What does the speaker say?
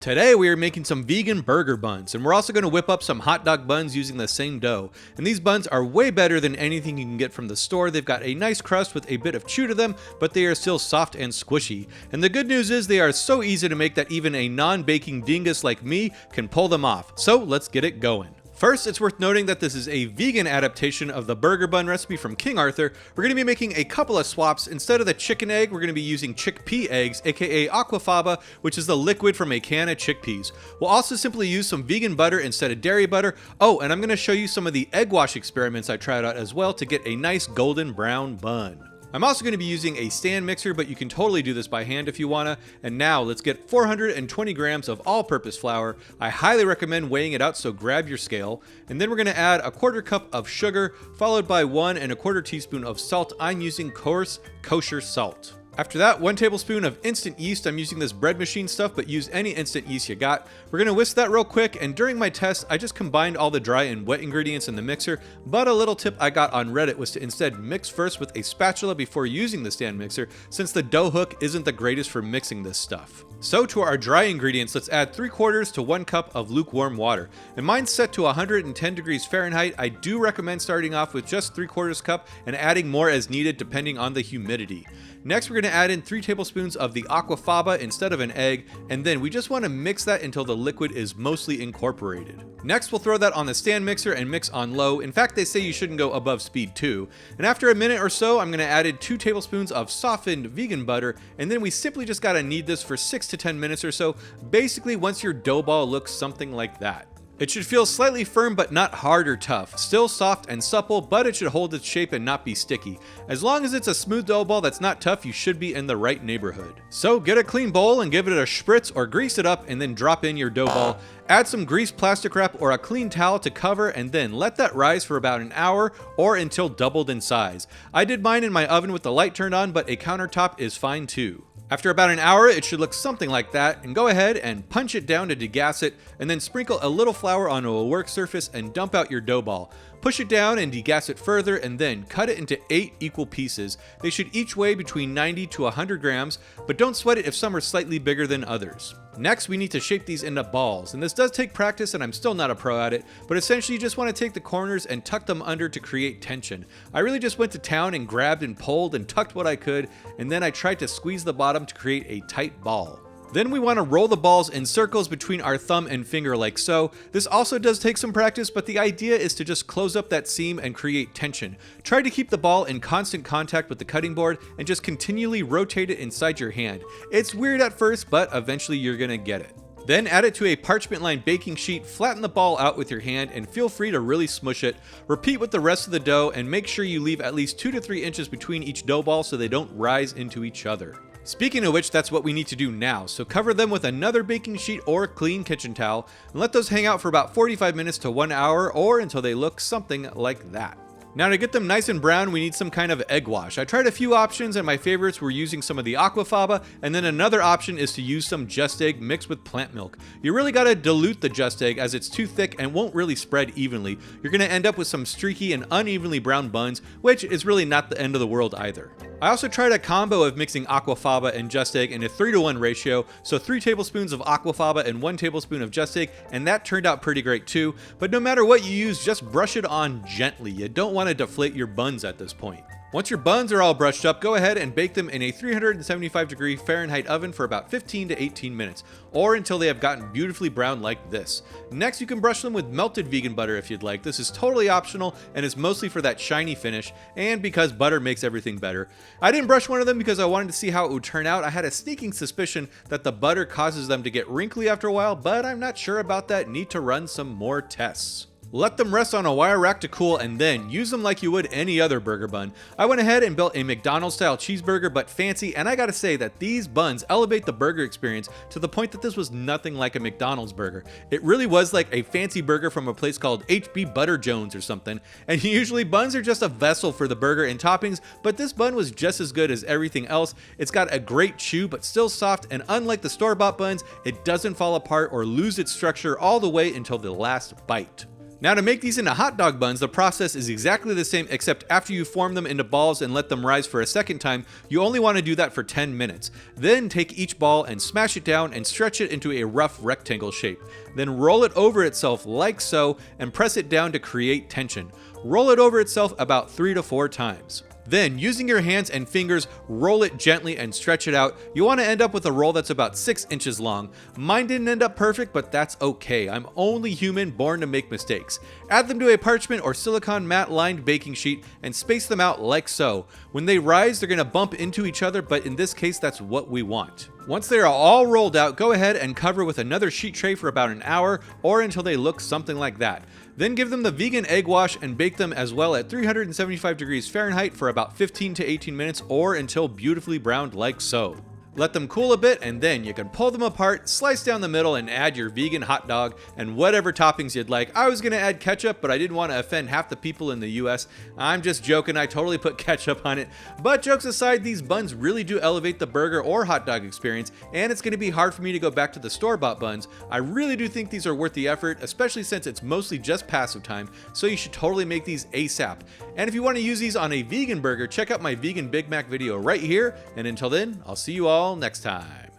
Today we are making some vegan burger buns, and we're also going to whip up some hot dog buns using the same dough. And these buns are way better than anything you can get from the store. They've got a nice crust with a bit of chew to them, but they are still soft and squishy. And the good news is they are so easy to make that even a non-baking dingus like me can pull them off. So let's get it going. First, it's worth noting that this is a vegan adaptation of the burger bun recipe from King Arthur. We're going to be making a couple of swaps. Instead of the chicken egg, we're going to be using chickpea eggs, aka aquafaba, which is the liquid from a can of chickpeas. We'll also simply use some vegan butter instead of dairy butter. Oh, and I'm going to show you some of the egg wash experiments I tried out as well to get a nice golden brown bun. I'm also going to be using a stand mixer, but you can totally do this by hand if you wanna. And now let's get 420 grams of all-purpose flour. I highly recommend weighing it out, so grab your scale. And then we're gonna add a quarter cup of sugar, followed by 1 1/4 teaspoon of salt. I'm using coarse kosher salt. After that, 1 tablespoon of instant yeast. I'm using this bread machine stuff, but use any instant yeast you got. We're gonna whisk that real quick, and during my test, I just combined all the dry and wet ingredients in the mixer, but a little tip I got on Reddit was to instead mix first with a spatula before using the stand mixer, since the dough hook isn't the greatest for mixing this stuff. So to our dry ingredients, let's add 3/4 to 1 cup of lukewarm water. And mine's set to 110 degrees Fahrenheit. I do recommend starting off with just 3/4 cup and adding more as needed depending on the humidity. Next, we're going to add in 3 tablespoons of the aquafaba instead of an egg, and then we just want to mix that until the liquid is mostly incorporated. Next, we'll throw that on the stand mixer and mix on low. In fact, they say you shouldn't go above speed 2. And after a minute or so, I'm going to add in 2 tablespoons of softened vegan butter, and then we simply just got to knead this for 6 to 10 minutes or so, basically once your dough ball looks something like that. It should feel slightly firm but not hard or tough. Still soft and supple, but it should hold its shape and not be sticky. As long as it's a smooth dough ball that's not tough, you should be in the right neighborhood. So get a clean bowl and give it a spritz or grease it up, and then drop in your dough ball. Add some greased plastic wrap or a clean towel to cover, and then let that rise for about an hour or until doubled in size. I did mine in my oven with the light turned on, but a countertop is fine too. After about an hour, it should look something like that, and go ahead and punch it down to degas it, and then sprinkle a little flour onto a work surface and dump out your dough ball. Push it down and degas it further, and then cut it into 8 equal pieces. They should each weigh between 90 to 100 grams, but don't sweat it if some are slightly bigger than others. Next, we need to shape these into balls, and this does take practice, and I'm still not a pro at it, but essentially you just want to take the corners and tuck them under to create tension. I really just went to town and grabbed and pulled and tucked what I could, and then I tried to squeeze the bottom to create a tight ball. Then we want to roll the balls in circles between our thumb and finger like so. This also does take some practice, but the idea is to just close up that seam and create tension. Try to keep the ball in constant contact with the cutting board and just continually rotate it inside your hand. It's weird at first, but eventually you're gonna get it. Then add it to a parchment-lined baking sheet, flatten the ball out with your hand, and feel free to really smush it. Repeat with the rest of the dough, and make sure you leave at least 2 to 3 inches between each dough ball so they don't rise into each other. Speaking of which, that's what we need to do now, so cover them with another baking sheet or clean kitchen towel, and let those hang out for about 45 minutes to 1 hour, or until they look something like that. Now to get them nice and brown, we need some kind of egg wash. I tried a few options, and my favorites were using some of the aquafaba, and then another option is to use some just egg mixed with plant milk. You really gotta dilute the just egg as it's too thick and won't really spread evenly. You're gonna end up with some streaky and unevenly brown buns, which is really not the end of the world either. I also tried a combo of mixing aquafaba and just egg in a 3-to-1 ratio, so 3 tablespoons of aquafaba and 1 tablespoon of just egg, and that turned out pretty great too. But no matter what you use, just brush it on gently. You don't want to deflate your buns at this point. Once your buns are all brushed up, go ahead and bake them in a 375 degree Fahrenheit oven for about 15 to 18 minutes, or until they have gotten beautifully brown like this. Next, you can brush them with melted vegan butter if you'd like. This is totally optional and is mostly for that shiny finish, and because butter makes everything better. I didn't brush one of them because I wanted to see how it would turn out. I had a sneaking suspicion that the butter causes them to get wrinkly after a while, but I'm not sure about that. Need to run some more tests. Let them rest on a wire rack to cool, and then use them like you would any other burger bun. I went ahead and built a McDonald's style cheeseburger, but fancy, and I gotta say that these buns elevate the burger experience to the point that this was nothing like a McDonald's burger. It really was like a fancy burger from a place called HB Butter Jones or something, and usually buns are just a vessel for the burger and toppings, but this bun was just as good as everything else. It's got a great chew, but still soft, and unlike the store-bought buns, it doesn't fall apart or lose its structure all the way until the last bite. Now to make these into hot dog buns, the process is exactly the same, except after you form them into balls and let them rise for a second time, you only want to do that for 10 minutes. Then take each ball and smash it down and stretch it into a rough rectangle shape. Then roll it over itself like so and press it down to create tension. Roll it over itself about 3 to 4 times. Then, using your hands and fingers, roll it gently and stretch it out. You want to end up with a roll that's about 6 inches long. Mine didn't end up perfect, but that's okay. I'm only human, born to make mistakes. Add them to a parchment or silicone mat lined baking sheet and space them out like so. When they rise, they're going to bump into each other, but in this case, that's what we want. Once they are all rolled out, go ahead and cover with another sheet tray for about an hour or until they look something like that. Then give them the vegan egg wash and bake them as well at 375 degrees Fahrenheit for about 15 to 18 minutes or until beautifully browned like so. Let them cool a bit and then you can pull them apart, slice down the middle and add your vegan hot dog and whatever toppings you'd like. I was going to add ketchup, but I didn't want to offend half the people in the US. I'm just joking, I totally put ketchup on it. But jokes aside, these buns really do elevate the burger or hot dog experience, and it's going to be hard for me to go back to the store-bought buns. I really do think these are worth the effort, especially since it's mostly just passive time, so you should totally make these ASAP. And if you want to use these on a vegan burger, check out my vegan Big Mac video right here, and until then, I'll see you all next time.